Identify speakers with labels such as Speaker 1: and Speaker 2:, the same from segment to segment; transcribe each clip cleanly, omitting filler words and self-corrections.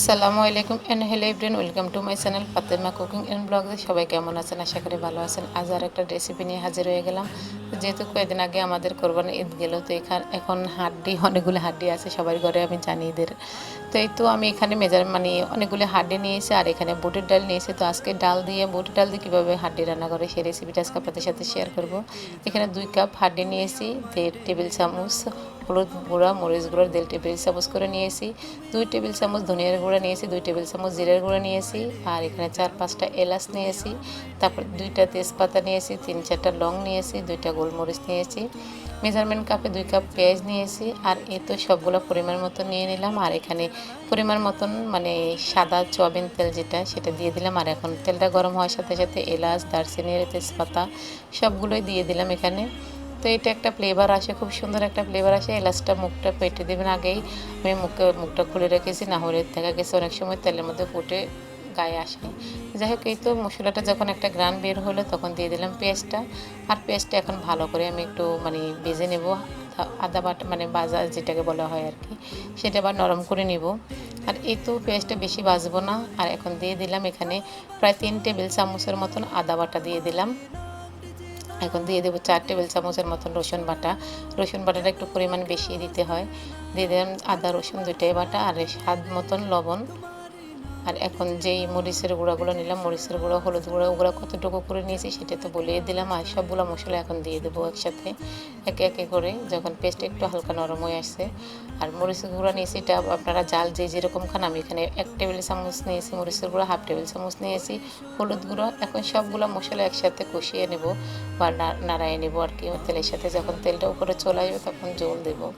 Speaker 1: আসসালামু আলাইকুম and hello everyone, welcome to my channel Fatema cooking and blogs. সবাই কেমন আছেন? আশা করি ভালো আছেন। আজ আর একটা রেসিপি নিয়ে হাজির হয়ে গেলাম। যেহেতু কয়েকদিন আগে আমাদের কোরবানি ঈদ গেল, তো এখন অনেকগুলো হাড্ডি আছে সবার ঘরে, আমি জানি ঈদের। তো এই তো আমি এখানে অনেকগুলো হাড্ডি নিয়েছি, আর এখানে বুটের ডাল নিয়েছি। তো আজকে বুটের ডাল দিয়ে কীভাবে হাড্ডি রান্না করে সেই রেসিপিটা আজকে আপনাদের সাথে শেয়ার করব। এখানে 2 কাপ হাড্ডি নিয়েছি, 1.5 টেবিল চামচ হলুদ গুঁড়া, মরিচ গুঁড়া 1.5 টেবিল চামচ করে নিয়েছি, 2 টেবিল চামচ ধনিয়ার গুঁড়া নিয়েছি, 2 টেবিল চামচ জিরার গুঁড়া নিয়েছি, আর এখানে 4-5টা এলাচ নিয়েছি, তারপর 2টা তেজপাতা নিয়েছি, 3-4টা লং নিয়েছি, 2টা গোলমরিচ নিয়েছি, মেজারমেন্ট কাপে 2 কাপ পেঁয়াজ নিয়েছি। আর এই তো সবগুলো পরিমাণ মতো নিয়ে নিলাম। আর এখানে পরিমাণ মতন সাদা সয়াবিন তেল সেটা দিয়ে দিলাম। আর এখন তেলটা গরম হওয়ার সাথে সাথে এলাচ, দারচিনি, তেজপাতা সবগুলোই দিয়ে দিলাম এখানে। তো এটা একটা ফ্লেভার আসে, খুব সুন্দর একটা ফ্লেভার আসে। এলাচটা মুখটা পেটে দেবেন আগেই। আমি মুখটা খুলে রেখেছি, না হলে দেখা গেছে অনেক সময় তেলের মধ্যে ফুটে গায়ে আসে। যাই হোক, এই তো মশলাটা যখন একটা গ্রান বের হলো তখন দিয়ে দিলাম পেঁয়াজটা। আর পেঁয়াজটা এখন ভালো করে আমি একটু ভেজে নেব। আদা বাটা ভাজা যেটাকে বলা হয় আর কি, সেটা আবার নরম করে নেব। আর এই তো পেঁয়াজটা বেশি ভাজবো না। আর এখন দিয়ে দিলাম এখানে প্রায় 3 টেবিল চামচের মতন আদা বাটা দিয়ে দিলাম। এখন দিয়ে দেবো 4 টেবিল চামচের মতন রসুন বাটা। রসুন বাটাটা একটু পরিমাণ বেশি দিতে হয়। দিয়ে দিলাম আদা রসুন দুইটাই বাটা, আর স্বাদ মতন লবণ। আর এখন যেই মরিচের গুঁড়াগুলো নিলাম, মরিচের গুঁড়া, হলুদ গুঁড়া, ওগুলো কতটুকু করে নিয়েছি সেটা তো বলেই দিলাম। আর সবগুলো মশলা এখন দিয়ে দেবো একসাথে একে একে করে, যখন পেস্টটা একটু হালকা নরম হয়ে আসছে। আর মরিচের গুঁড়া নিয়েছি, এটা আপনারা জাল যেরকম খান। আমি এখানে 1 টেবিল চামচ নিয়েছি মরিচের গুঁড়া, 1/2 টেবিল চামচ নিয়েছি হলুদ গুঁড়ো। এখন সবগুলো মশলা একসাথে কষিয়ে নেব বা নাড়াইয়ে নেব আর কি তেলের সাথে। যখন তেলটা উপরে চলে আসবে তখন জল দেবো।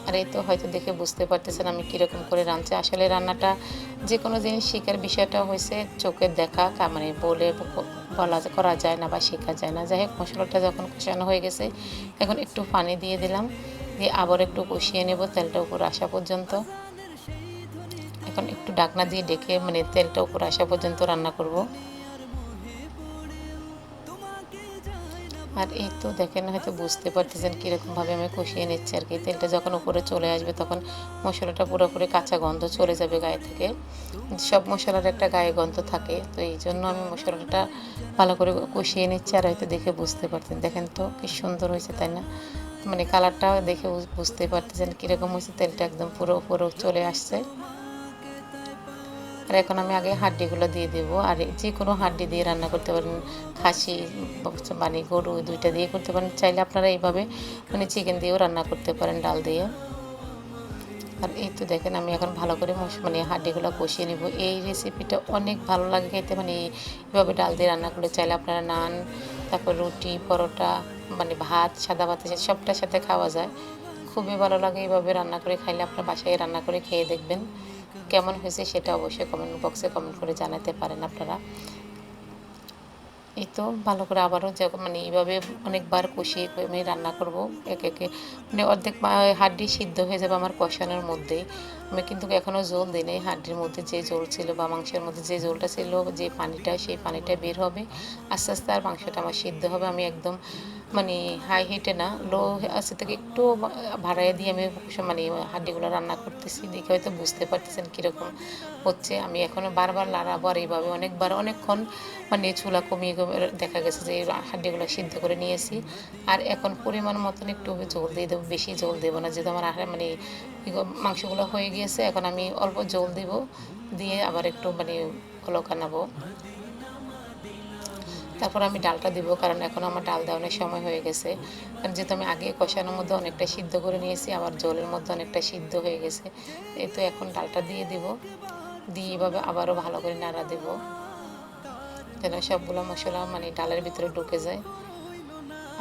Speaker 1: আর এই তো হয়তো দেখে বুঝতে পারতেছেন আমি কীরকম করে রাঁধছি। আসলে রান্নাটা যে কোনো জিনিস শেখার বিষয়টা হয়েছে চোখের দেখা, বলে করা যায় না বা শেখা যায় না। যাই হোক, মশলাটা যখন কষানো হয়ে গেছে এখন একটু পানি দিয়ে দিলাম, দিয়ে আবার একটু কষিয়ে নেব তেলটা উপর আসা পর্যন্ত। এখন একটু ঢাকনা দিয়ে ডেকে তেলটা উপর আসা পর্যন্ত রান্না করব। আর এই তো দেখেন, হয়তো বুঝতে পারতেছেন কীরকমভাবে আমি কষিয়ে নিচ্ছি আর কি। তেলটা যখন উপরে চলে আসবে তখন মশলাটা পুরোপুরি কাঁচা গন্ধ চলে যাবে গায়ে থেকে। সব মশলার একটা গায়ে গন্ধ থাকে, তো এই জন্য আমি মশলাটা ভালো করে কষিয়ে নিচ্ছি। আর হয়তো দেখে বুঝতে পারতেন, দেখেন তো কী সুন্দর হয়েছে, তাই না? কালারটা দেখে বুঝতে পারতেছেন কীরকম হয়েছে। তেলটা একদম পুরো চলে আসছে। আর এখন আমি আগে হাড্ডিগুলো দিয়ে দেবো। আর যে কোনো হাড্ডি দিয়ে রান্না করতে পারেন, খাসি গরু, 2টা দিয়ে করতে পারেন। চাইলে আপনারা এইভাবে চিকেন দিয়েও রান্না করতে পারেন ডাল দিয়ে। আর এই তো দেখেন, আমি এখন ভালো করে হাড্ডিগুলো কষিয়ে নেব। এই রেসিপিটা অনেক ভালো লাগে খেতে। এভাবে ডাল দিয়ে রান্না করলে চাইলে আপনারা নান, তারপর রুটি, পরোটা, ভাত, সাদা ভাত সবটার সাথে খাওয়া যায়। খুবই ভালো লাগে এইভাবে রান্না করে খাইলে। আপনার বাসায় রান্না করে খেয়ে দেখবেন কেমন হয়েছে, সেটা অবশ্যই কমেন্ট বক্সে কমেন্ট করে জানাতে পারেন আপনারা। এই তো ভালো করে আবারও এইভাবে অনেকবার কষিয়ে আমি রান্না করব একে একে। অর্ধেক হাড্ডি সিদ্ধ হয়ে যাবে আমার কষানোর মধ্যেই। আমি কিন্তু এখনও জল দিই নাই। হাড্ডির মধ্যে যে জল ছিল বা মাংসের মধ্যে যে জলটা ছিল, যে পানিটা, সেই পানিটা বের হবে আস্তে আস্তে। আর মাংসটা আমার সিদ্ধ হবে। আমি একদম হাই হিটে না, লো আছে থেকে একটু ভাড়াইয়ে দিয়ে আমি হাড্ডিগুলো রান্না করতেছি। দেখে হয়তো বুঝতে পারতেছেন কীরকম হচ্ছে। আমি এখনও বারবার লাড়াবো, আর এইভাবে অনেকক্ষণ চুলা কমিয়ে দেখা গেছে যে হাড্ডিগুলো সিদ্ধ করে নিয়েছি। আর এখন পরিমাণ মতন একটু জল দিয়ে দেবো, বেশি জল দেবো না, যেহেতু আমার মাংসগুলো হয়ে গিয়েছে। এখন আমি অল্প জল দেব, দিয়ে আবার একটু কলকা নাবো। তারপর আমি ডালটা দিব, কারণ এখন আমার ডাল দেওয়ানোর সময় হয়ে গেছে। কারণ যেহেতু আমি আগে কষানোর মধ্যে অনেকটা সিদ্ধ করে নিয়েছি, আবার জলের মধ্যে অনেকটা সিদ্ধ হয়ে গেছে। এই তো এখন ডালটা দিয়ে দিব, দিয়ে এভাবে আবারও ভালো করে নাড়া দেব, যেন সবগুলো মশলা ডালের ভিতরে ঢুকে যায়।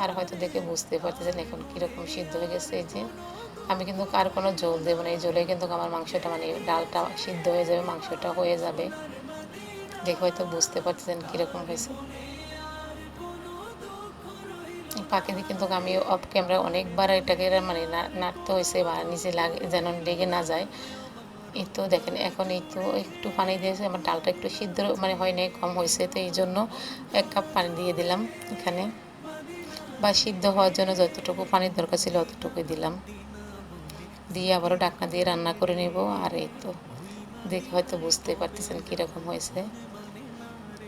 Speaker 1: আর হয়তো দেখে বুঝতে পারতেছেন এখন কীরকম সিদ্ধ হয়ে গেছে। এই যে আমি কিন্তু আর কোনো জল দেবো না, এই জলে কিন্তু আমার মাংসটা ডালটা সিদ্ধ হয়ে যাবে, মাংসটা হয়ে যাবে। দেখে হয়তো বুঝতে পারতেছেন কীরকম হয়েছে। ফাঁকে দিয়ে কিন্তু আমি অফ ক্যামেরা অনেকবার এটাকে নাড়তে হয়েছে, বা নিচে যেন লেগে না যায়। এই তো দেখেন, এখন এই তো একটু পানি দিয়েছে। আমার ডালটা একটু সিদ্ধ হয় নাই, কম হয়েছে, তো এই জন্য 1 কাপ পানি দিয়ে দিলাম এখানে, বা সিদ্ধ হওয়ার জন্য যতটুকু পানির দরকার ছিল অতটুকুই দিলাম। দিয়ে আবারও ঢাকনা দিয়ে রান্না করে নেব। আর এই তো দেখে হয়তো বুঝতেই পারতেছেন কীরকম হয়েছে।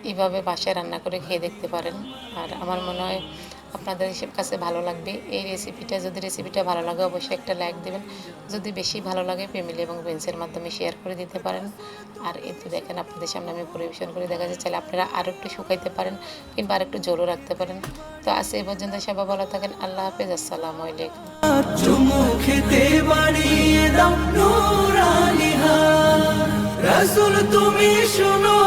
Speaker 1: এইভাবে বাসায় রান্না করে খেয়ে দেখতে পারেন। আর আমার মনে হয় আপনাদের কাছে ভালো লাগবে এই রেসিপিটা। যদি রেসিপিটা ভালো লাগে অবশ্যই একটা লাইক দেবেন। যদি বেশি ভালো লাগে ফ্যামিলি এবং ফ্রেন্ডসের মাধ্যমে শেয়ার করে দিতে পারেন। আর এই তো দেখেন আপনাদের সামনে আমি পরিবেশন করে দেখা যাচ্ছে, আপনারা আরও একটু শুকাইতে পারেন কিংবা আর একটু জোরও রাখতে পারেন। তো আজ এই পর্যন্ত, সবাই ভালো থাকেন। আল্লাহ হাফেজ, আসসালামু আলাইকুম।
Speaker 2: রাসূল তুমি শোনো।